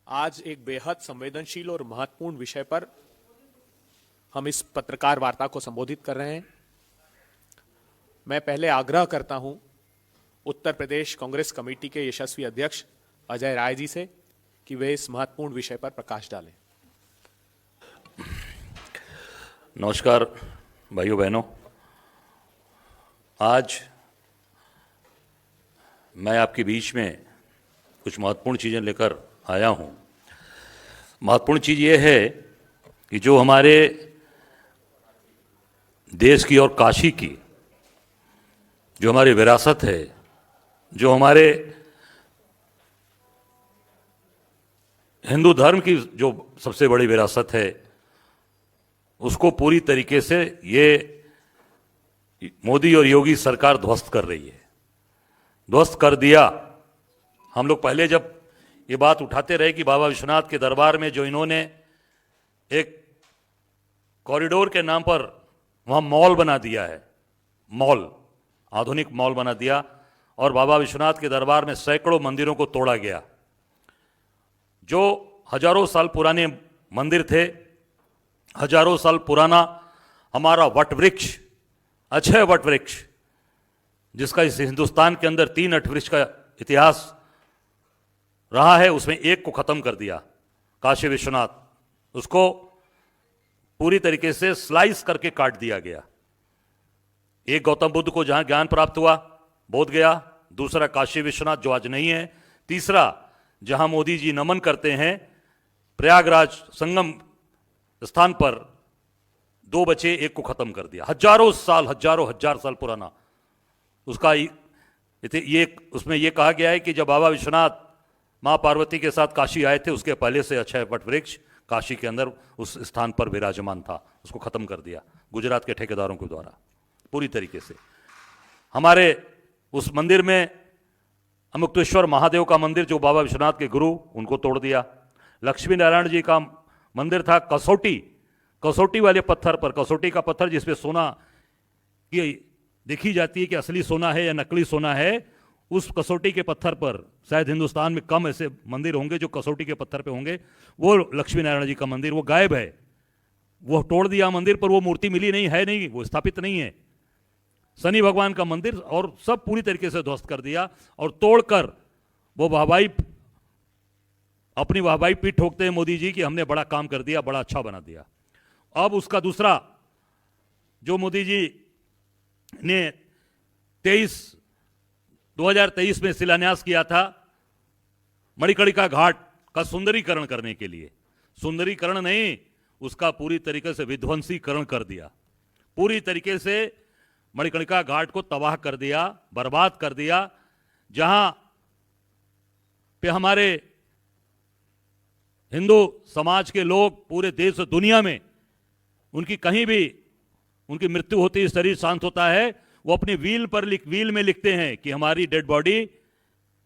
आज एक बेहद संवेदनशील और महत्वपूर्ण विषय पर हम इस पत्रकार वार्ता को संबोधित कर रहे हैं। मैं पहले आग्रह करता हूं उत्तर प्रदेश कांग्रेस कमेटी के यशस्वी अध्यक्ष अजय राय जी से कि वे इस महत्वपूर्ण विषय पर प्रकाश डालें। नमस्कार भाइयों बहनों, आज मैं आपके बीच में कुछ महत्वपूर्ण चीज़ें लेकर आया हूं। महत्वपूर्ण चीज़ ये है कि जो हमारे देश की और काशी की जो हमारी विरासत है, जो हमारे हिंदू धर्म की जो सबसे बड़ी विरासत है, उसको पूरी तरीके से ये मोदी और योगी सरकार ध्वस्त कर रही है, ध्वस्त कर दिया। हम लोग पहले जब ये बात उठाते रहे कि बाबा विश्वनाथ के दरबार में जो इन्होंने एक कॉरिडोर के नाम पर वहाँ मॉल बना दिया है, मॉल, आधुनिक मॉल बना दिया, और बाबा विश्वनाथ के दरबार में सैकड़ों मंदिरों को तोड़ा गया। जो हजारों साल पुराने मंदिर थे, हजारों साल पुराना हमारा वट वृक्ष, अक्षय वट वृक्ष, जिसका इस हिंदुस्तान के अंदर 3 वट वृक्ष का इतिहास रहा है, उसमें एक को खत्म कर दिया, काशी विश्वनाथ। उसको पूरी तरीके से स्लाइस करके काट दिया गया। एक गौतम बुद्ध को जहां ज्ञान प्राप्त हुआ, बोध गया, दूसरा काशी विश्वनाथ जो आज नहीं है, तीसरा जहां मोदी जी नमन करते हैं प्रयागराज संगम स्थान पर, 2 बचे, एक को खत्म कर दिया। हजारों हजार साल पुराना उसका ये उसमें यह कहा गया है कि जब बाबा विश्वनाथ मां पार्वती के साथ काशी आए थे, उसके पहले से अक्षय वट वृक्ष काशी के अंदर उस स्थान पर विराजमान था, उसको खत्म कर दिया गुजरात के ठेकेदारों के द्वारा पूरी तरीके से। हमारे उस मंदिर में अमुक्तेश्वर महादेव का मंदिर, जो बाबा विश्वनाथ के गुरु, उनको तोड़ दिया। लक्ष्मी नारायण जी का मंदिर था, कसौटी वाले पत्थर पर, कसौटी का पत्थर जिसपे सोना की देखी जाती है कि असली सोना है या नकली सोना है, उस कसौटी के पत्थर पर, शायद हिंदुस्तान में कम ऐसे मंदिर होंगे जो कसौटी के पत्थर पे होंगे, वो लक्ष्मी नारायण जी का मंदिर वो गायब है। वो तोड़ दिया मंदिर, पर वो मूर्ति मिली नहीं है, नहीं, वो स्थापित नहीं है। शनि भगवान का मंदिर और सब पूरी तरीके से ध्वस्त कर दिया, और तोड़कर वो अपनी वाहवाही पीठ ठोकते हैं मोदी जी कि हमने बड़ा काम कर दिया, बड़ा अच्छा बना दिया। अब उसका दूसरा जो मोदी जी ने 2023 में शिलान्यास किया था, मणिकर्णिका घाट का सुंदरीकरण करने के लिए, सुंदरीकरण नहीं, उसका पूरी तरीके से विध्वंसीकरण कर दिया। पूरी तरीके से मणिकर्णिका घाट को तबाह कर दिया, बर्बाद कर दिया। जहां पे हमारे हिंदू समाज के लोग पूरे देश और दुनिया में उनकी कहीं भी उनकी मृत्यु होती है, शरीर शांत होता है, वो अपनी व्हील में लिखते हैं कि हमारी डेड बॉडी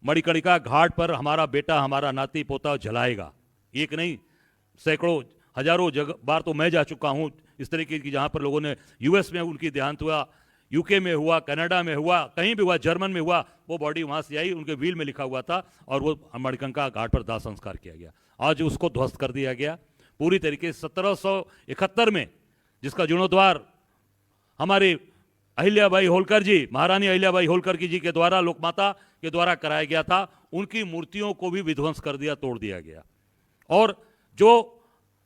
मणिकर्णिका घाट पर हमारा बेटा, हमारा नाती पोता जलाएगा। एक नहीं, सैकड़ों हजारों बार तो मैं जा चुका हूं इस तरीके की, जहां पर लोगों ने यूएस में उनकी देहांत हुआ, यूके में हुआ, कनाडा में हुआ, कहीं भी हुआ, जर्मन में हुआ, वो बॉडी वहां से आई, उनके व्हील में लिखा हुआ था, और वो मणिकर्णिका घाट पर दाह संस्कार किया गया। आज उसको ध्वस्त कर दिया गया पूरी तरीके से। 1771 में जिसका जीर्णोद्वार हमारी अहिल्याबाई होलकर जी, महारानी अहिल्याबाई होलकर जी के द्वारा, लोकमाता के द्वारा कराया गया था, उनकी मूर्तियों को भी विध्वंस कर दिया, तोड़ दिया गया। और जो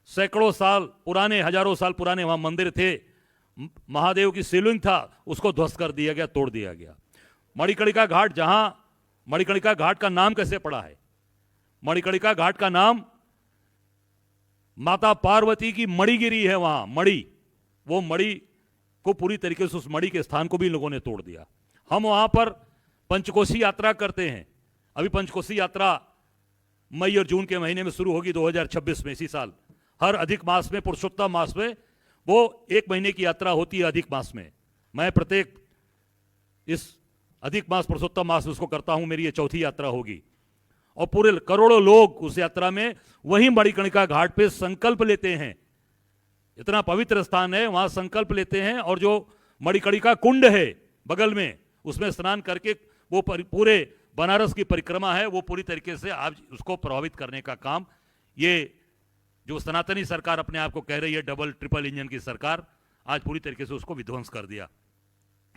सैकड़ों साल पुराने, हजारों साल पुराने वहां मंदिर थे, महादेव की शिवलिंग था, उसको ध्वस्त कर दिया गया, तोड़ दिया गया। मणिकर्णिका घाट, जहां मणिकर्णिका घाट का नाम कैसे पड़ा है? मणिकर्णिका घाट का नाम माता पार्वती की मणिगिरी है, वहां मणि, वो मणि को पूरी तरीके से, उस मणि के स्थान को भी लोगों ने तोड़ दिया। हम वहां पर पंचकोशी यात्रा करते हैं। अभी पंचकोशी यात्रा मई और जून के महीने में शुरू होगी 2026 में, इसी साल। हर अधिक मास में, पुरुषोत्तम मास में, वो 1 महीने की यात्रा होती है अधिक मास में। मैं प्रत्येक इस अधिक मास, पुरुषोत्तम मास उसको करता हूं, मेरी ये 4थी यात्रा होगी। और पूरे करोड़ों लोग उस यात्रा में वहीं मणिकर्णिका घाट पे संकल्प लेते हैं। इतना पवित्र स्थान है, वहां संकल्प लेते हैं, और जो मणिकर्णिका कुंड है बगल में, उसमें स्नान करके वो पूरे बनारस की परिक्रमा है, वो पूरी तरीके से आज उसको प्रभावित करने का काम ये जो सनातनी सरकार अपने आप को कह रही है डबल ट्रिपल इंजन की सरकार, आज पूरी तरीके से उसको विध्वंस कर दिया।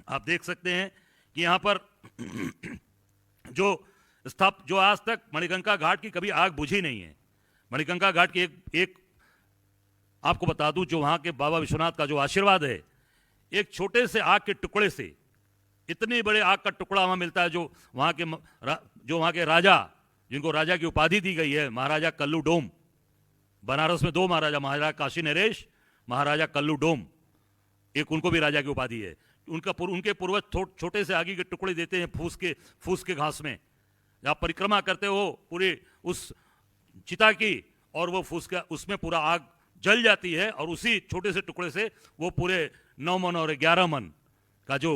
आप देख सकते हैं कि यहां पर जो आज तक मणिकंका घाट की कभी आग बुझी नहीं है। मणिकंका घाट की एक आपको बता दूं, जो वहां के बाबा विश्वनाथ का जो आशीर्वाद है, एक छोटे से आग के टुकड़े से इतने बड़े आग का टुकड़ा वहां मिलता है, जो वहां के राजा, जिनको राजा की उपाधि दी गई है, महाराजा कल्लू डोम। बनारस में 2 महाराजा, महाराजा काशी नरेश, महाराजा कल्लू डोम, एक उनको भी राजा की उपाधि है। उनके पूर्वज छोटे से आगे के टुकड़े देते हैं फूस के घास में। आप परिक्रमा करते हो पूरी उस चिता की, और वो फूस का उसमें पूरा आग जल जाती है, और उसी छोटे से टुकड़े से वो पूरे 9 मन और 11 मन का जो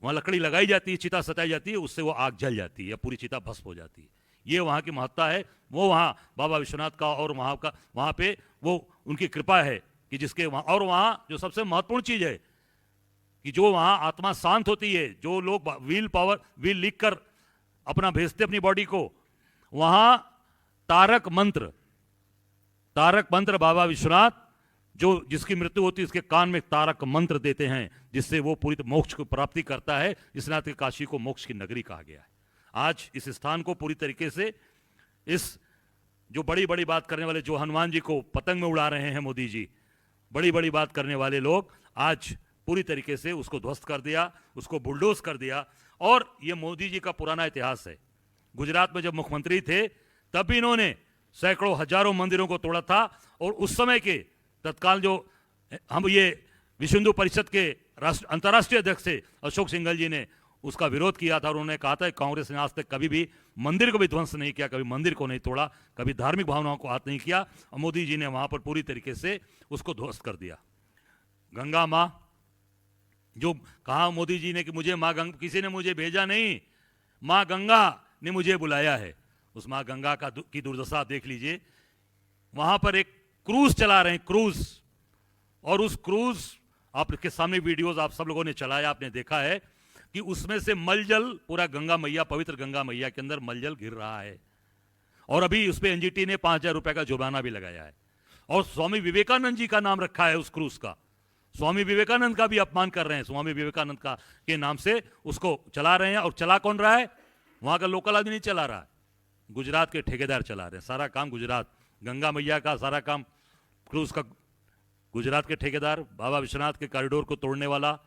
वहाँ लकड़ी लगाई जाती है, चिता सताई जाती है, उससे वो आग जल जाती है, पूरी चिता भस्म हो जाती है। ये वहाँ की महत्ता है, वो वहाँ बाबा विश्वनाथ का, और वहाँ पे वो उनकी कृपा है कि जिसके वहाँ, और वहाँ जो सबसे महत्वपूर्ण चीज़ है कि जो वहाँ आत्मा शांत होती है, जो लोग विल लिख कर अपना भेजते अपनी बॉडी को, वहाँ तारक मंत्र बाबा विश्वनाथ जो जिसकी मृत्यु होती है उसके कान में तारक मंत्र देते हैं, जिससे वो पूरी मोक्ष को प्राप्ति करता है। इस नाते काशी को मोक्ष की नगरी कहा गया है। आज इस स्थान को पूरी तरीके से इस जो बड़ी बड़ी बात करने वाले, जो हनुमान जी को पतंग में उड़ा रहे हैं मोदी जी, बड़ी बड़ी बात करने वाले लोग आज पूरी तरीके से उसको ध्वस्त कर दिया, उसको बुलडोज कर दिया। और ये मोदी जी का पुराना इतिहास है। गुजरात में जब मुख्यमंत्री थे तब भी इन्होंने सैकड़ों हजारों मंदिरों को तोड़ा था, और उस समय के तत्काल जो हम ये विश्व हिंदू परिषद के अंतर्राष्ट्रीय अध्यक्ष थे अशोक सिंघल जी ने उसका विरोध किया था, और उन्होंने कहा था कांग्रेस ने आज तक कभी भी मंदिर को भी ध्वंस नहीं किया, कभी मंदिर को नहीं तोड़ा, कभी धार्मिक भावनाओं को हाथ नहीं किया। और मोदी जी ने वहां पर पूरी तरीके से उसको ध्वस्त कर दिया। गंगा माँ, जो कहा मोदी जी ने कि मुझे माँ गंगा, किसी ने मुझे भेजा नहीं, माँ गंगा ने मुझे बुलाया है। उस माँ गंगा की दुर्दशा देख लीजिए। वहां पर एक क्रूज चला रहे हैं, क्रूज, और उस क्रूज आपके सामने वीडियोस आप सब लोगों ने चलाया, आपने देखा है कि उसमें से मलजल पूरा गंगा मैया, पवित्र गंगा मैया के अंदर मलजल गिर रहा है। और अभी उस पर एनजीटी ने 5000 रुपए का जुर्माना भी लगाया है। और स्वामी विवेकानंद जी का नाम रखा है उस क्रूज का। स्वामी विवेकानंद का भी अपमान कर रहे हैं। स्वामी विवेकानंद का के नाम से उसको चला रहे हैं। और चला कौन रहा है? वहां का लोकल आदमी नहीं चला रहा है, गुजरात के ठेकेदार चला रहे हैं। सारा काम गुजरात, गंगा मैया का सारा काम क्रूज का गुजरात के ठेकेदार, बाबा विश्वनाथ के कॉरिडोर को तोड़ने वाला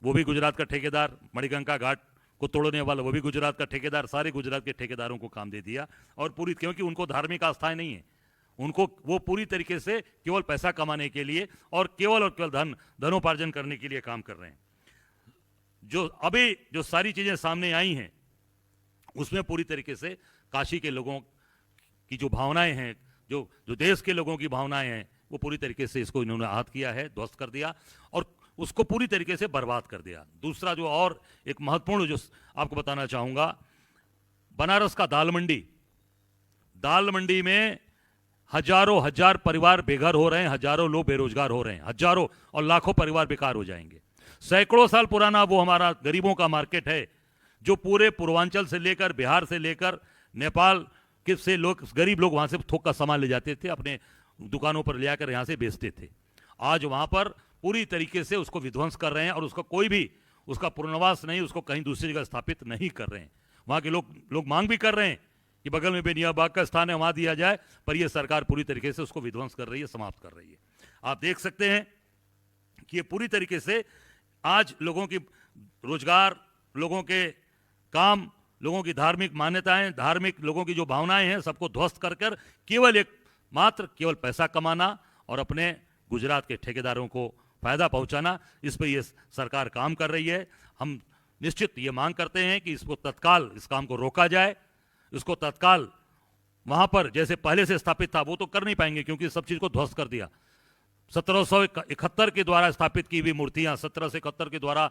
वो भी गुजरात का ठेकेदार, मणिकंका घाट को तोड़ने वाला वो भी गुजरात का ठेकेदार, सारे गुजरात के ठेकेदारों को काम दे दिया। और पूरी, क्योंकि उनको धार्मिक आस्थाएं नहीं है, उनको वो पूरी तरीके से केवल पैसा कमाने के लिए और केवल धनोपार्जन करने के लिए काम कर रहे हैं। जो अभी जो सारी चीजें सामने आई हैं उसमें पूरी तरीके से काशी के लोगों की जो भावनाएं हैं, जो देश के लोगों की भावनाएं हैं, वो पूरी तरीके से इसको इन्होंने आहत किया है, ध्वस्त कर दिया और उसको पूरी तरीके से बर्बाद कर दिया। दूसरा जो और एक महत्वपूर्ण जो आपको बताना चाहूंगा, बनारस का दाल मंडी में हजार परिवार बेघर हो रहे हैं, हजारों लोग बेरोजगार हो रहे हैं, हजारों और लाखों परिवार बेकार हो जाएंगे। सैकड़ों साल पुराना वो हमारा गरीबों का मार्केट है, जो पूरे पूर्वांचल से लेकर बिहार से लेकर नेपाल के से लोग, गरीब लोग वहां से थोक का सामान ले जाते थे, अपने दुकानों पर ले आकर यहां से बेचते थे। आज वहां पर पूरी तरीके से उसको विध्वंस कर रहे हैं और उसका कोई भी उसका पुनर्वास नहीं, उसको कहीं दूसरी जगह स्थापित नहीं कर रहे हैं। वहां के लोग मांग भी कर रहे हैं कि बगल में बेनिया बाग का स्थान है, वहां दिया जाए, पर यह सरकार पूरी तरीके से उसको विध्वंस कर रही है, समाप्त कर रही है। आप देख सकते हैं कि ये पूरी तरीके से आज लोगों की रोजगार, लोगों के काम, लोगों की धार्मिक मान्यताएं, धार्मिक लोगों की जो भावनाएं हैं, सबको ध्वस्त कर केवल केवल पैसा कमाना और अपने गुजरात के ठेकेदारों को फायदा पहुंचाना, इस पर यह सरकार काम कर रही है। हम निश्चित ये मांग करते हैं कि इसको तत्काल इस काम को रोका जाए, इसको तत्काल वहां पर जैसे पहले से स्थापित था वो तो कर नहीं पाएंगे, क्योंकि सब चीज को ध्वस्त कर दिया। 1771 के द्वारा स्थापित की हुई मूर्तियां, 1771 के द्वारा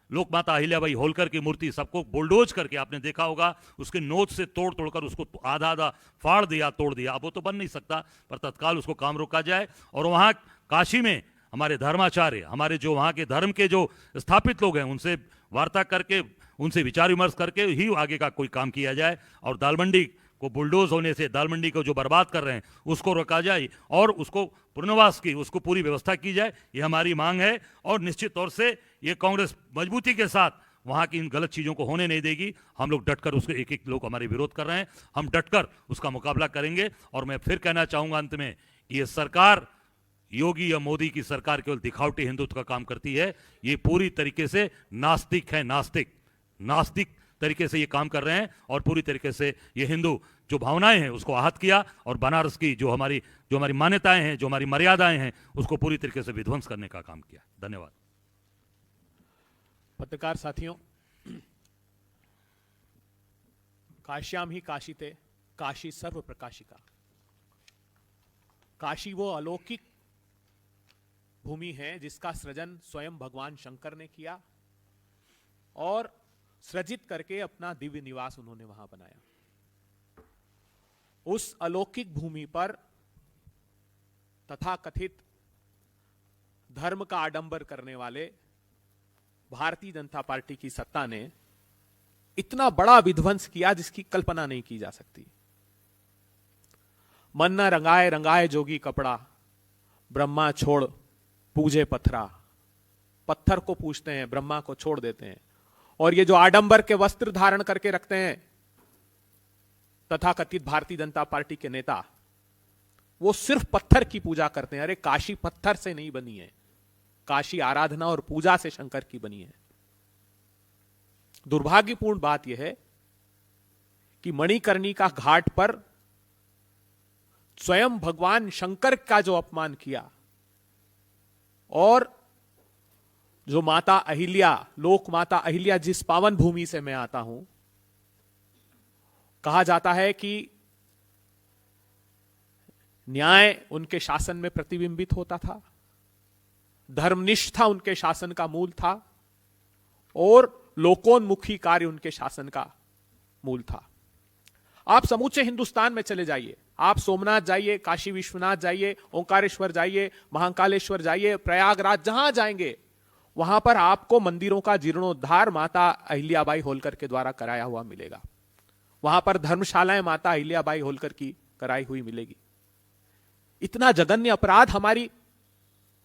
लोकमाता अहिल्याबाई होलकर की मूर्ति, सबको बुलडोज करके, आपने देखा होगा, उसके नोच से तोड़कर उसको आधा फाड़ दिया, तोड़ दिया। अब वो तो बन नहीं सकता, पर तत्काल उसको काम रोका जाए। और वहां काशी में हमारे धर्माचार्य, हमारे जो वहां के धर्म के जो स्थापित लोग हैं, उनसे वार्ता करके, उनसे विचार विमर्श करके ही आगे का कोई काम किया जाए और दालमंडी को बुलडोज होने से, दाल मंडी को जो बर्बाद कर रहे हैं उसको रोका जाए और उसको पुनर्वास की उसको पूरी व्यवस्था की जाए, ये हमारी मांग है। और निश्चित तौर से ये कांग्रेस मजबूती के साथ वहां की इन गलत चीजों को होने नहीं देगी। हम लोग डटकर उसके, एक एक लोग हमारे विरोध कर रहे हैं, हम डटकर उसका मुकाबला करेंगे। और मैं फिर कहना चाहूंगा अंत में, ये सरकार, योगी या मोदी की सरकार केवल दिखावटी हिंदुत्व का काम करती है। ये पूरी तरीके से नास्तिक है, नास्तिक तरीके से ये काम कर रहे हैं और पूरी तरीके से ये हिंदू जो भावनाएं हैं उसको आहत किया और बनारस की जो हमारी मान्यताएं हैं, जो हमारी मर्यादाएं हैं, उसको पूरी तरीके से विध्वंस करने का काम किया। धन्यवाद। पत्रकार साथियों, काश्याम ही काशिते, काशी सर्व प्रकाशिका। काशी वो अलौकिक भूमि है जिसका सृजन स्वयं भगवान शंकर ने किया और सृजित करके अपना दिव्य निवास उन्होंने वहां बनाया। उस अलौकिक भूमि पर तथाकथित धर्म का आडंबर करने वाले भारतीय जनता पार्टी की सत्ता ने इतना बड़ा विध्वंस किया जिसकी कल्पना नहीं की जा सकती। मन न रंगाए रंगाए जोगी कपड़ा, ब्रह्मा छोड़ पूजे पत्थरा। पत्थर को पूजते हैं, ब्रह्मा को छोड़ देते हैं। और ये जो आडंबर के वस्त्र धारण करके रखते हैं तथाकथित भारतीय जनता पार्टी के नेता, वो सिर्फ पत्थर की पूजा करते हैं। अरे काशी पत्थर से नहीं बनी है, काशी आराधना और पूजा से शंकर की बनी है। दुर्भाग्यपूर्ण बात यह है कि मणिकर्णिका घाट पर स्वयं भगवान शंकर का जो अपमान किया और जो माता अहिल्या, लोक माता अहिल्या जिस पावन भूमि से मैं आता हूं, कहा जाता है कि न्याय उनके शासन में प्रतिबिंबित होता था, धर्मनिष्ठा उनके शासन का मूल था और लोकोन्मुखी कार्य उनके शासन का मूल था। आप समूचे हिंदुस्तान में चले जाइए, आप सोमनाथ जाइए, काशी विश्वनाथ जाइए, ओंकारेश्वर जाइए, महाकालेश्वर जाइए, प्रयागराज, जहां जाएंगे वहां पर आपको मंदिरों का जीर्णोद्धार माता अहिल्याबाई होलकर के द्वारा कराया हुआ मिलेगा। वहां पर धर्मशालाएं माता अहिल्याबाई होलकर की कराई हुई मिलेगी। इतना जघन्य अपराध हमारी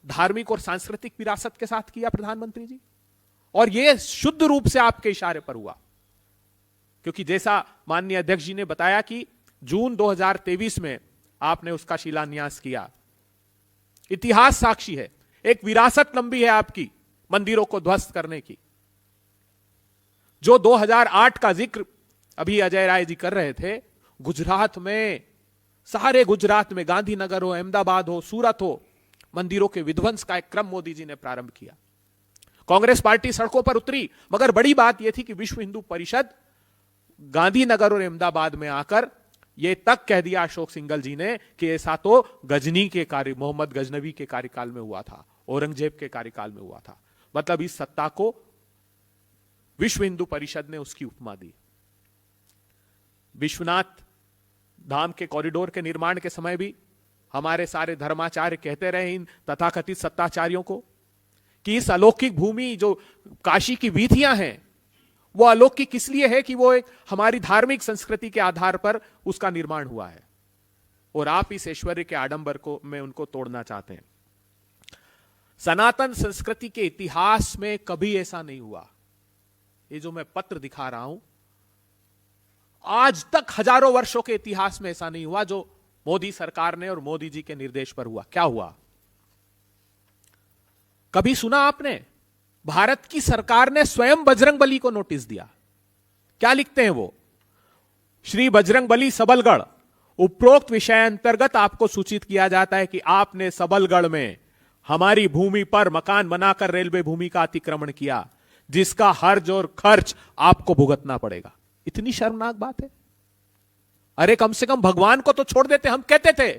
धार्मिक और सांस्कृतिक विरासत के साथ किया प्रधानमंत्री जी, और यह शुद्ध रूप से आपके इशारे पर हुआ। क्योंकि जैसा माननीय अध्यक्ष जी ने बताया कि जून 2023 में आपने उसका शिलान्यास किया। इतिहास साक्षी है, एक विरासत लंबी है आपकी मंदिरों को ध्वस्त करने की। जो 2008 का जिक्र अभी अजय राय जी कर रहे थे, गुजरात में, सारे गुजरात में, गांधीनगर हो, अहमदाबाद हो, सूरत हो, मंदिरों के विध्वंस का एक क्रम मोदी जी ने प्रारंभ किया। कांग्रेस पार्टी सड़कों पर उतरी, मगर बड़ी बात यह थी कि विश्व हिंदू परिषद गांधीनगर और अहमदाबाद में आकर यह तक कह दिया अशोक सिंघल जी ने कि ऐसा तो गजनी के कार्य, मोहम्मद गजनवी के कार्यकाल में हुआ था, औरंगजेब के कार्यकाल में हुआ था। मतलब इस सत्ता को विश्व हिंदू परिषद ने उसकी उपमा दी। विश्वनाथ धाम के कॉरिडोर के निर्माण के समय भी हमारे सारे धर्माचार्य कहते रहे इन तथाकथित सत्ताचार्यों को कि इस अलौकिक भूमि जो काशी की वीथियां हैं, वो अलौकिक इसलिए है कि वो एक हमारी धार्मिक संस्कृति के आधार पर उसका निर्माण हुआ है, और आप इस ऐश्वर्य के आडंबर को में उनको तोड़ना चाहते हैं। सनातन संस्कृति के इतिहास में कभी ऐसा नहीं हुआ। ये जो मैं पत्र दिखा रहा हूं, आज तक हजारों वर्षों के इतिहास में ऐसा नहीं हुआ जो मोदी सरकार ने और मोदी जी के निर्देश पर हुआ। क्या हुआ? कभी सुना आपने? भारत की सरकार ने स्वयं बजरंगबली को नोटिस दिया। क्या लिखते हैं वो? श्री बजरंगबली सबलगढ़, उपरोक्त विषय अंतर्गत आपको सूचित किया जाता है कि आपने सबलगढ़ में हमारी भूमि पर मकान बनाकर रेलवे भूमि का अतिक्रमण किया, जिसका हर्ज और खर्च आपको भुगतना पड़ेगा। इतनी शर्मनाक बात है। अरे कम से कम भगवान को तो छोड़ देते। हम कहते थे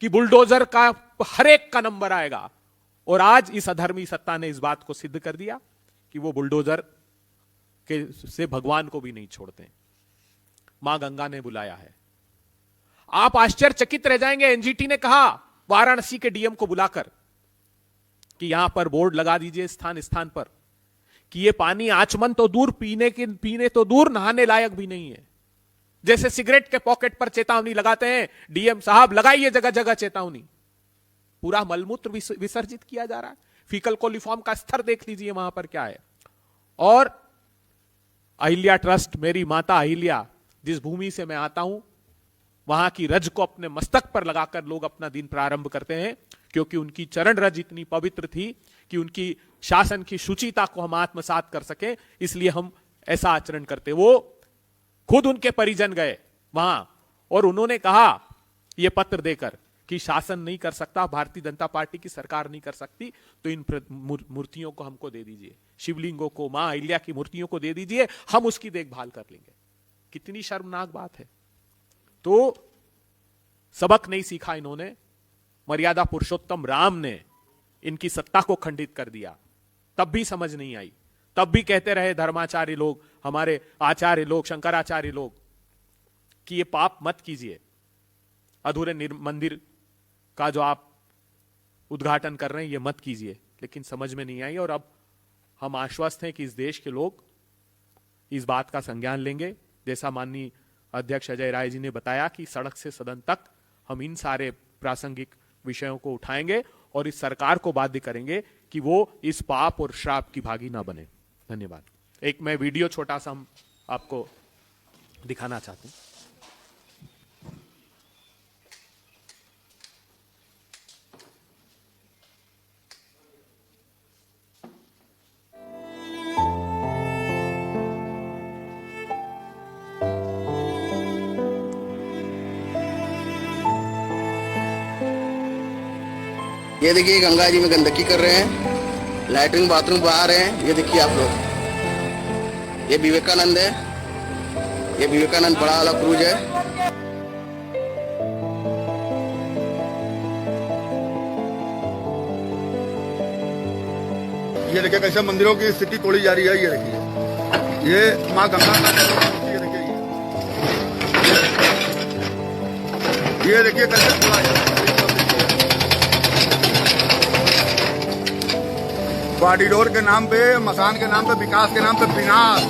कि बुलडोजर का हर एक का नंबर आएगा, और आज इस अधर्मी सत्ता ने इस बात को सिद्ध कर दिया कि वो बुलडोजर के से भगवान को भी नहीं छोड़ते। मां गंगा ने बुलाया है। आप आश्चर्यचकित रह जाएंगे। एनजीटी ने कहा वाराणसी के डीएम को बुलाकर कि यहां पर बोर्ड लगा दीजिए स्थान स्थान पर कि ये पानी आचमन तो दूर, पीने तो दूर, नहाने लायक भी नहीं है। जैसे सिगरेट के पॉकेट पर चेतावनी लगाते हैं, डीएम साहब लगाइए जगह जगह चेतावनी। पूरा मलमूत्र विसर्जित किया जा रहा है। फीकल कोलिफॉर्म का स्तर देख लीजिए वहां पर क्या है। और अहिल्या ट्रस्ट, मेरी माता अहिल्या, जिस भूमि से मैं आता हूं, वहां की रज को अपने मस्तक पर लगाकर लोग अपना दिन प्रारंभ करते हैं, क्योंकि उनकी चरण रज इतनी पवित्र थी कि उनकी शासन की शुचिता को हम आत्मसात कर सके, इसलिए हम ऐसा आचरण करते। वो खुद उनके परिजन गए वहां और उन्होंने कहा यह पत्र देकर कि शासन नहीं कर सकता, भारतीय जनता पार्टी की सरकार नहीं कर सकती, तो इन मूर्तियों को हमको दे दीजिए, शिवलिंगों को, मां अहिल्या की मूर्तियों को दे दीजिए, हम उसकी देखभाल कर लेंगे। कितनी शर्मनाक बात है। तो सबक नहीं सीखा इन्होंने। मर्यादा पुरुषोत्तम राम ने इनकी सत्ता को खंडित कर दिया, तब भी समझ नहीं आई। तब भी कहते रहे धर्माचार्य लोग, हमारे आचार्य लोग, शंकराचार्य लोग, कि ये पाप मत कीजिए, अधूरे मंदिर का जो आप उद्घाटन कर रहे हैं ये मत कीजिए। लेकिन समझ में नहीं आई और अब हम आश्वस्त हैं कि इस देश के लोग इस बात का संज्ञान लेंगे। जैसा माननीय अध्यक्ष अजय राय जी ने बताया कि सड़क से सदन तक हम इन सारे प्रासंगिक विषयों को उठाएंगे और इस सरकार को बाध्य करेंगे कि वो इस पाप और श्राप की भागी ना बने। धन्यवाद। एक मैं वीडियो छोटा सा हम आपको दिखाना चाहते हैं। ये देखिए गंगा जी में गंदगी कर रहे हैं, लैट्रिन बाथरूम बहा रहे हैं। ये देखिए आप लोग, ये विवेकानंद है, ये विवेकानंद बड़ा वाला क्रूज है। ये देखिए कैसे मंदिरों की स्थिति तोड़ी जा रही है। ये देखिए, ये माँ गंगा का, ये देखिए, ये देखिए कैसे तोड़ा जा रहा है। कॉरिडोर के नाम पे, मसान के नाम पे, विकास के नाम पे विनाश।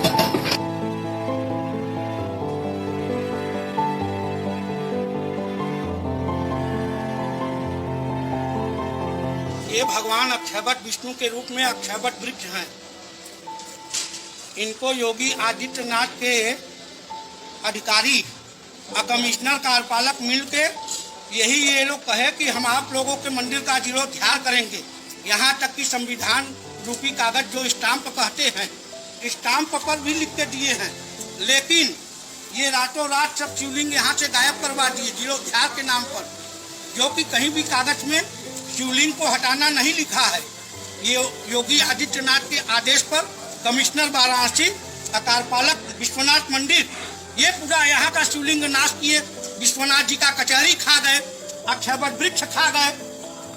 ये भगवान अक्षयवट विष्णु के रूप में अक्षयवट वृक्ष हैं। इनको योगी आदित्यनाथ के अधिकारी और कमिश्नर कार्यपालक मिलके यही ये लोग कहे कि हम आप लोगों के मंदिर का जीर्णोद्धार करेंगे। यहाँ तक कि संविधान रूपी कागज जो स्टाम्प कहते हैं, स्टाम्प पर भी लिख के दिए हैं, लेकिन ये रातों रात सब शिवलिंग यहाँ से गायब करवा दिए जीर्णोद्धार के नाम पर, जो कि कहीं भी कागज में शिवलिंग को हटाना नहीं लिखा है। ये योगी आदित्यनाथ के आदेश पर कमिश्नर वाराणसी, कार्यपालक विश्वनाथ मंदिर, ये पूरा यहाँ का शिवलिंग नाश किए। विश्वनाथ जी का कचहरी खा गए, अक्षयवट वृक्ष खा गए।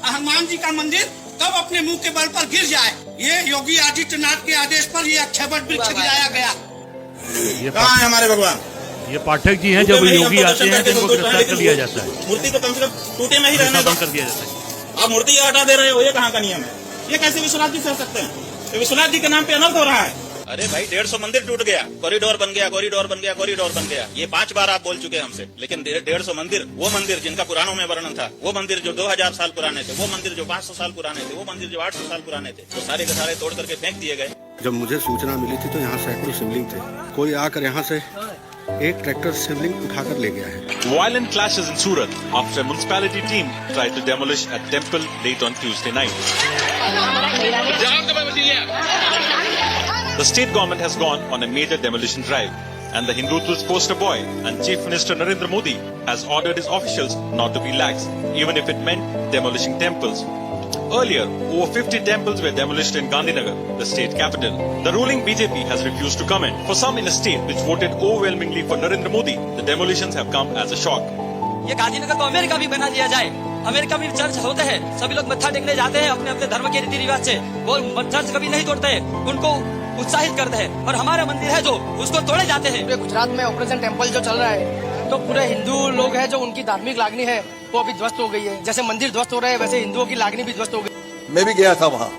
हनुमान जी का मंदिर कब अपने मुंह के बल पर गिर जाए। ये योगी आदित्यनाथ के आदेश पर ये अक्षयवट वृक्ष गिराया गया। कहाँ है हमारे भगवान? ये पाठक जी हैं, जब योगी आते हैं तो इनको गिरफ्तार कर लिया जाता है, मूर्ति को कम से कम टूटे में ही रहना बंद कर दिया जाता है। आप मूर्ति हटा दे रहे हो, ये कहाँ का नियम है? ये कैसे विश्वनाथ जी सह सकते हैं? तो विश्वनाथ जी के नाम पे अनर्थ हो रहा है। अरे भाई 150 मंदिर टूट गया, कॉरिडोर बन गया, कॉरिडोर बन गया, कॉरिडोर बन गया, ये 5 बार आप बोल चुके हैं हमसे। लेकिन 150 मंदिर, वो मंदिर जिनका पुराणों में वर्णन था, वो मंदिर जो 2000 साल पुराने थे, वो मंदिर जो 500 साल पुराने थे, वो मंदिर जो 800 साल पुराने थे, वो सारे के सारे तोड़ करके फेंक दिए गए। जब मुझे सूचना मिली थी तो यहाँ सैकड़ों शिवलिंग थे। कोई आकर यहाँ से एक ट्रैक्टर शिवलिंग उठाकर ले गया है। Violent clashes in Surat after a municipality team tried to demolish a temple late on Tuesday night. The state government has gone on a major demolition drive, and the Hindutva's poster boy and Chief Minister Narendra Modi has ordered his officials not to be lax, even if it meant demolishing temples. Earlier, over 50 temples were demolished in Gandhinagar, the state capital. The ruling BJP has refused to comment. For some in a state which voted overwhelmingly for Narendra Modi, the demolitions have come as a shock. ये गांधीनगर को America भी बना दिया जाए। America में church होते हैं, सभी लोग मत्था टेकने जाते हैं अपने अपने धर्म के रीति रिवाज से, वो चर्च कभी नहीं तोड़ते हैं, उनको उत्साहित करते हैं। और हमारे मंदिर है जो उसको तोड़े जाते हैं। पूरे गुजरात में ऑपरेशन टेम्पल जो चल रहा है, तो पूरे हिंदू लोग हैं जो उनकी धार्मिक लागनी है वो अभी ध्वस्त हो गई है। जैसे मंदिर ध्वस्त हो रहे हैं वैसे हिंदुओं की लागनी भी ध्वस्त हो गई। मैं भी गया था वहाँ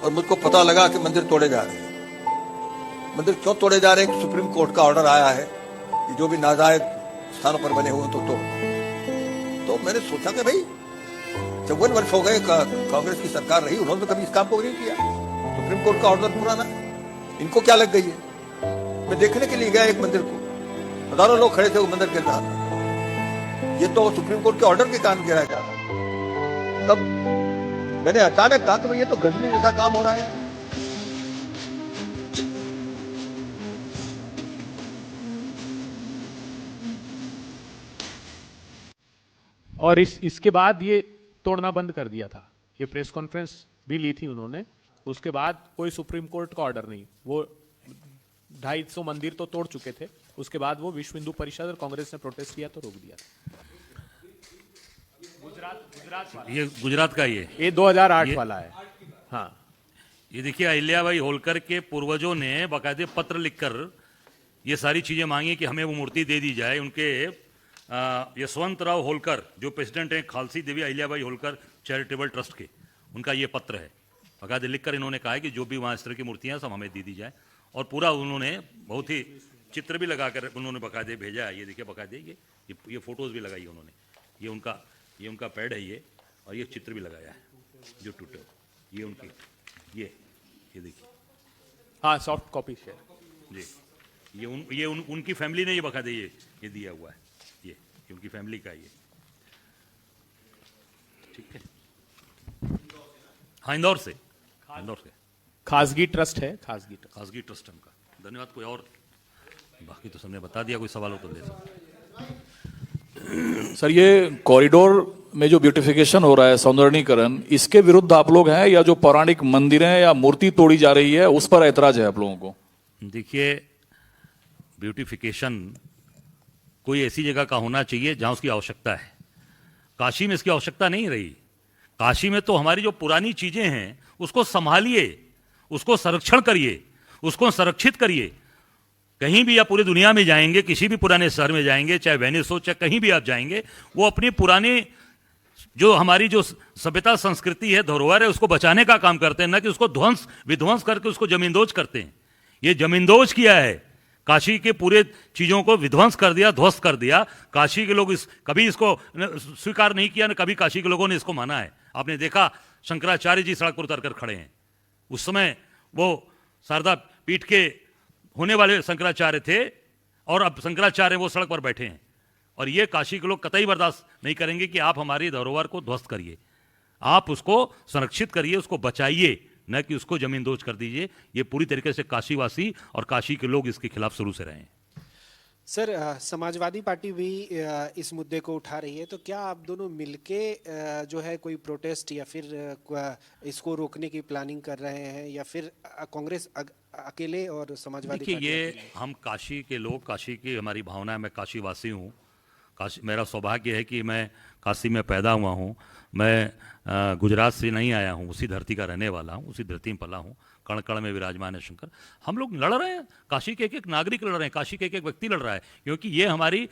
और मुझको पता लगा कि मंदिर तोड़े जा रहे हैं। मंदिर क्यों तोड़े जा रहे हैं? सुप्रीम कोर्ट का ऑर्डर आया है कि जो भी नाजायज स्थानों पर बने हुए तो तो मैंने सोचा कि भाई 54 वर्ष हो गए कांग्रेस की सरकार रही, उन्होंने तो कभी इस काम को नहीं किया। सुप्रीम कोर्ट का ऑर्डर पुराना, इनको क्या लग गई है। मैं देखने के लिए गया एक मंदिर को, हजारों लोग खड़े थे, वो मंदिर गिर रहा था। ये तो सुप्रीम कोर्ट के ऑर्डर के कारण गिराया जा रहा है। तब मैंने अचानक कहा कि भाई ये तो गजनी जैसा काम हो रहा है। और इसके बाद ये तोड़ना बंद कर दिया था। ये प्रेस कॉन्फ्रेंस भी ली थी उन्होंने, उसके बाद कोई सुप्रीम कोर्ट का ऑर्डर नहीं। वो 250 मंदिर तो तोड़ चुके थे, उसके बाद वो विश्व हिंदू परिषद और कांग्रेस ने प्रोटेस्ट किया तो रोक दिया। गुजरात ये गुजरात का ये 2008 वाला है। हाँ, ये देखिए, अहिल्याबाई होलकर के पूर्वजों ने बाकायदे पत्र लिखकर ये सारी चीजें मांगी कि हमें वो मूर्ति दे दी जाए। उनके यशवंतराव होलकर जो प्रेसिडेंट हैं खालसी देवी अहिल्याबाई होलकर चैरिटेबल ट्रस्ट के, उनका ये पत्र है। बाकायदे लिखकर इन्होंने कहा है कि जो भी वहाँ इस तरह की मूर्तियाँ सब हमें दे दी जाए। और पूरा उन्होंने बहुत ही चित्र भी लगाकर उन्होंने बाकायदे भेजा है। ये देखिए बाकायदे ये फोटोज भी लगाई है उन्होंने। ये उनका पैड है ये, और ये चित्र भी लगाया है जो टूटे। ये उनकी ये देखिए, हाँ, सॉफ्ट कॉपी शेयर जी। उनकी फैमिली ने ये बाकायदे ये दिया हुआ है। ये उनकी फैमिली का ये, ठीक है। हाँ, इंदौर से खासगी ट्रस्ट है, खासगी ट्रस्ट उनका। धन्यवाद। कोई और? बाकी तो सबने बता दिया, कोई सवाल हो तो ले सकते। सर, ये कॉरिडोर में जो ब्यूटिफिकेशन हो रहा है, सौंदर्यीकरण, इसके विरुद्ध आप लोग हैं या जो पौराणिक मंदिरें या मूर्ति तोड़ी जा रही है उस पर ऐतराज है आप लोगों को? देखिए, ब्यूटिफिकेशन कोई ऐसी जगह का होना चाहिए जहां उसकी आवश्यकता है। काशी में इसकी आवश्यकता नहीं रही। काशी में तो हमारी जो पुरानी चीजें हैं उसको संभालिए, उसको संरक्षण करिए, उसको संरक्षित करिए। कहीं भी आप पूरी दुनिया में जाएंगे, किसी भी पुराने शहर में जाएंगे, चाहे वेनिस हो, चाहे कहीं भी आप जाएंगे, वो अपनी पुरानी जो हमारी जो सभ्यता संस्कृति है, धरोहर है, उसको बचाने का काम करते हैं, ना कि उसको विध्वंस करके उसको जमींदोज करते हैं। ये जमींदोज किया है, काशी के पूरे चीजों को विध्वंस कर दिया, ध्वस्त कर दिया। काशी के लोग कभी इसको स्वीकार नहीं किया, ना कभी काशी के लोगों ने इसको माना है। आपने देखा शंकराचार्य जी सड़क पर उतर कर खड़े हैं। उस समय वो शारदा पीठ के होने वाले शंकराचार्य थे, और अब शंकराचार्य वो सड़क पर बैठे हैं। और ये काशी के लोग कतई बर्दाश्त नहीं करेंगे कि आप हमारी धरोहर को ध्वस्त करिए। आप उसको संरक्षित करिए, उसको बचाइए, न कि उसको जमींदोज कर दीजिए। ये पूरी तरीके से काशीवासी और काशी के लोग इसके खिलाफ शुरू से रहे हैं। सर, समाजवादी पार्टी भी इस मुद्दे को उठा रही है, तो क्या आप दोनों मिलके जो है कोई प्रोटेस्ट या फिर इसको रोकने की प्लानिंग कर रहे हैं, या फिर कांग्रेस अकेले और समाजवादी? देखिए, ये हम काशी के लोग, काशी की हमारी भावना है। मैं काशीवासी हूँ। काशी मेरा सौभाग्य है कि मैं काशी में पैदा हुआ हूँ। मैं गुजरात से नहीं आया हूँ, उसी धरती का रहने वाला हूँ, उसी धरती में पला हूँ। कण कण में विराजमान है शंकर। हम लोग लड़ रहे हैं, काशी के एक एक नागरिक लड़ रहे हैं, काशी के एक एक व्यक्ति लड़ रहा है, क्योंकि ये हमारी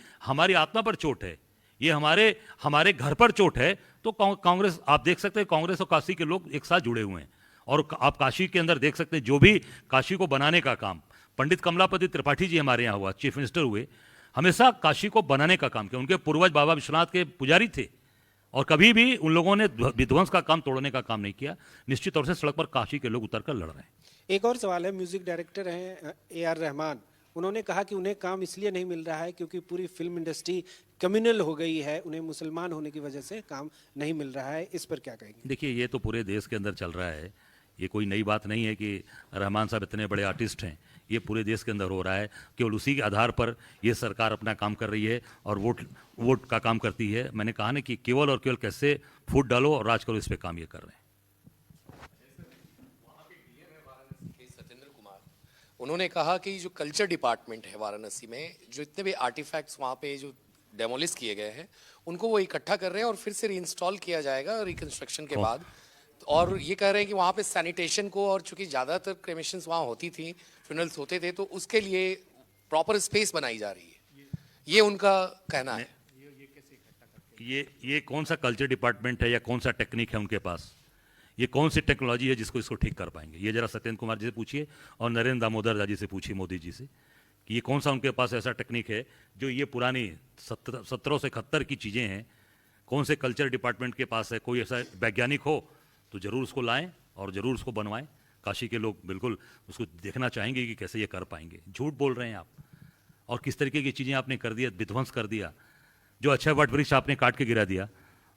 आत्मा पर चोट है, ये हमारे घर पर चोट है। तो कांग्रेस, आप देख सकते हैं, कांग्रेस और काशी के लोग एक साथ जुड़े हुए हैं। और आप काशी के अंदर देख सकते हैं, जो भी काशी को बनाने का काम, पंडित कमलापति त्रिपाठी जी हमारे यहाँ हुआ, चीफ मिनिस्टर हुए, हमेशा काशी को बनाने का काम किया। उनके पूर्वज बाबा विश्वनाथ के पुजारी थे, और कभी भी उन लोगों ने विध्वंस का काम, तोड़ने का काम नहीं किया। निश्चित तौर से सड़क पर काशी के लोग उतरकर लड़ रहे हैं। एक और सवाल है, म्यूजिक डायरेक्टर हैं AR रहमान, उन्होंने कहा कि उन्हें काम इसलिए नहीं मिल रहा है क्योंकि पूरी फिल्म इंडस्ट्री कम्युनल हो गई है, उन्हें मुसलमान होने की वजह से काम नहीं मिल रहा है। इस पर क्या कहेंगे? देखिए, ये तो पूरे देश के अंदर चल रहा है। ये कोई नई बात नहीं है कि रहमान साहब इतने बड़े आर्टिस्ट हैं। ये पूरे देश के अंदर हो रहा है। केवल उसी के आधार पर ये सरकार अपना काम कर रही है और वोट का काम करती है। मैंने कहा ना कि केवल और केवल कैसे फूट डालो और राज करो, इस पे काम ये कर रहे हैं। सत्येंद्र कुमार, उन्होंने कहा कि जो कल्चर डिपार्टमेंट है वाराणसी में, जो इतने भी आर्टिफैक्ट्स वहाँ पे जो डेमोलिश किए गए हैं, उनको वो इकट्ठा कर रहे हैं और फिर से रीइंस्टॉल किया जाएगा रिकंस्ट्रक्शन के बाद। और ये कह रहे हैं कि वहाँ पे सैनिटेशन को, और चूंकि ज़्यादातर क्रेमेशंस वहाँ होती थी, फ्यूनरल्स होते थे, तो उसके लिए प्रॉपर स्पेस बनाई जा रही है, ये उनका कहना है। ये कौन सा कल्चर डिपार्टमेंट है या कौन सा टेक्निक है उनके पास? ये कौन सी टेक्नोलॉजी है जिसको इसको ठीक कर पाएंगे? ये जरा सत्येंद्र कुमार जी से पूछिए और नरेंद्र दामोदर जी से पूछिए, मोदी जी से, कि ये कौन सा उनके पास ऐसा टेक्निक है जो ये पुरानी 1700 से 71 की चीज़ें हैं, कौन से कल्चर डिपार्टमेंट के पास है, कोई ऐसा वैज्ञानिक हो तो ज़रूर उसको लाएं और ज़रूर उसको बनवाएं। काशी के लोग बिल्कुल उसको देखना चाहेंगे कि कैसे ये कर पाएंगे। झूठ बोल रहे हैं आप, और किस तरीके की चीज़ें आपने कर दिया, विध्वंस कर दिया। जो अच्छा वट वृक्ष आपने काट के गिरा दिया,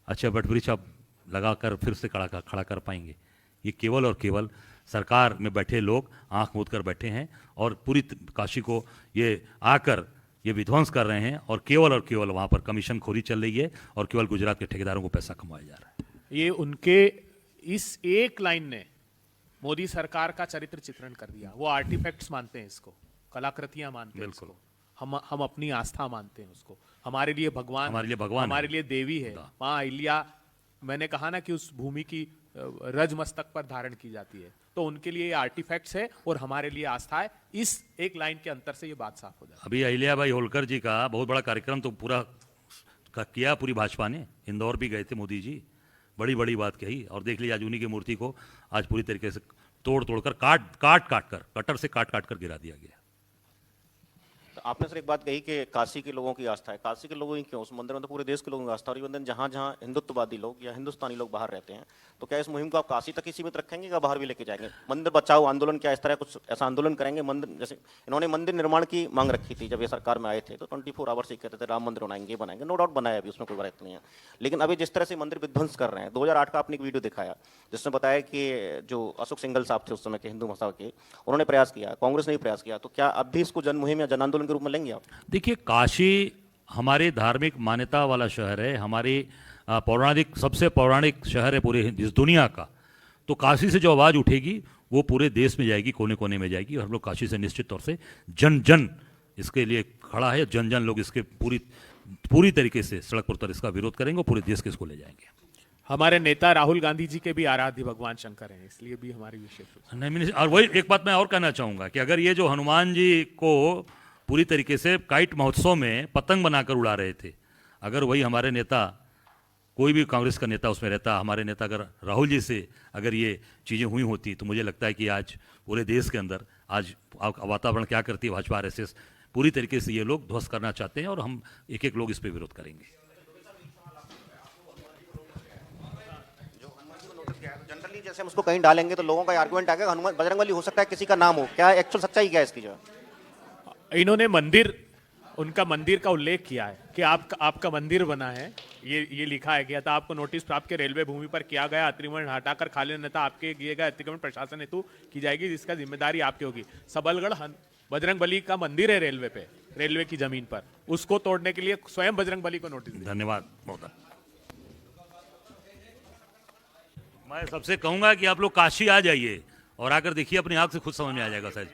अच्छा वट वृक्ष आप लगा कर फिर से खड़ा कर पाएंगे? ये केवल और केवल सरकार में बैठे लोग आंख मूंद कर बैठे हैं और पूरी काशी को ये आकर ये विध्वंस कर रहे हैं, और केवल वहाँ पर कमीशन खोरी चल रही है और केवल गुजरात के ठेकेदारों को पैसा कमाया जा रहा है। ये उनके इस एक लाइन ने मोदी सरकार का चरित्र चित्रण कर दिया। वो आर्टिफैक्ट्स मानते हैं इसको, कलाकृतियां मानते हैं इसको, हम अपनी आस्था मानते हैं उसको। हमारे लिए भगवान, हमारे लिए देवी है माँ अहिल्या। मैंने कहा ना कि उस भूमि की रज मस्तक पर धारण की जाती है, तो उनके लिए आर्टिफैक्ट्स है और हमारे लिए आस्था है। इस एक लाइन के अंतर से ये बात साफ हो जाती है। अभी अहिल्याबाई होलकर जी का बहुत बड़ा कार्यक्रम तो पूरा किया पूरी भाजपा ने। इंदौर भी गए थे मोदी जी, बड़ी बड़ी बात कही, और देख लीजिए आज उन्हीं की मूर्ति को आज पूरी तरीके से तोड़ कर कटर से काट कर गिरा दिया गया। तो आपने सर एक बात कही कि काशी के लोगों की आस्था है। काशी के लोगों की क्यों? उस मंदिर में तो पूरे देश के लोगों की आस्था। और ये जहाँ जहाँ हिंदुत्ववादी लोग या हिंदुस्तानी लोग बाहर रहते हैं, तो क्या इस मुहिम को आप काशी तक ही सीमित रखेंगे या बाहर भी लेके जाएंगे? मंदिर बचाओ आंदोलन, क्या इस तरह कुछ ऐसा आंदोलन करेंगे? मंदिर जैसे इन्होंने मंदिर निर्माण की मांग रखी थी जब ये सरकार में आए थे, तो 24 आवर्स ही कहते थे राम मंदिर बनाएंगे। नो डाउट बनाया अभी, उसमें कोई बात नहीं है। लेकिन अभी जिस तरह से मंदिर विध्वंस कर रहे हैं, 2008 का आपने एक वीडियो दिखाया जिसमें बताया कि जो अशोक सिंघल साहब थे उस समय के हिंदू महासभा के, उन्होंने प्रयास किया, कांग्रेस ने भी प्रयास किया। तो क्या अब भी इसको जन मुहिम या जन आंदोलन के रूप में लेंगे आप? देखिए, काशी हमारे धार्मिक मान्यता वाला शहर है, हमारी सबसे पौराणिक शहर है पूरे इस दुनिया का। तो काशी से जो आवाज़ उठेगी वो पूरे देश में जाएगी, कोने कोने में जाएगी। और हम लोग काशी से निश्चित तौर से जन इसके लिए खड़ा है। जन लोग इसके पूरी तरीके से सड़क पर उतर इसका विरोध करेंगे और पूरे देश के इसको ले जाएंगे। हमारे नेता राहुल गांधी जी के भी आराध्य भगवान शंकर हैं, इसलिए भी हमारी विशेष नहीं। और वही एक बात मैं और कहना चाहूँगा कि अगर ये जो हनुमान जी को पूरी तरीके से काइट महोत्सव में पतंग बनाकर उड़ा रहे थे, अगर वही हमारे नेता, कोई भी कांग्रेस का नेता उसमें रहता, हमारे नेता अगर राहुल जी से अगर ये चीज़ें हुई होती, तो मुझे लगता है कि आज पूरे देश के अंदर आज वातावरण क्या करती है भाजपा RSS पूरी तरीके से ये लोग ध्वस्त करना चाहते हैं, और हम एक एक लोग इस पर विरोध करेंगे। जनरली जैसे हम उसको कहीं डालेंगे तो लोगों का आर्गुमेंट आएगा हनुमान बजरंगबली हो सकता है किसी का नाम हो। क्या एक्चुअल सच्चाई क्या है इसकी? जो इन्होंने उनका मंदिर का उल्लेख किया है कि आपका मंदिर बना है, ये लिखा गया था। आपको नोटिस प्राप्त के रेलवे भूमि पर किया गया अतिक्रमण हटाकर खाली अन्यथा आपके किए गए अतिक्रमण प्रशासन हेतु की जाएगी, जिसका जिम्मेदारी आपकी होगी। सबलगढ़ बजरंगबली का मंदिर है रेलवे की जमीन पर, उसको तोड़ने के लिए स्वयं बजरंगबली को नोटिस। धन्यवाद महोदय। मैं सबसे कहूंगा कि आप लोग काशी आ जाइए और आकर देखिए, अपनी आंख से खुद समझ में आ जाएगा शायद।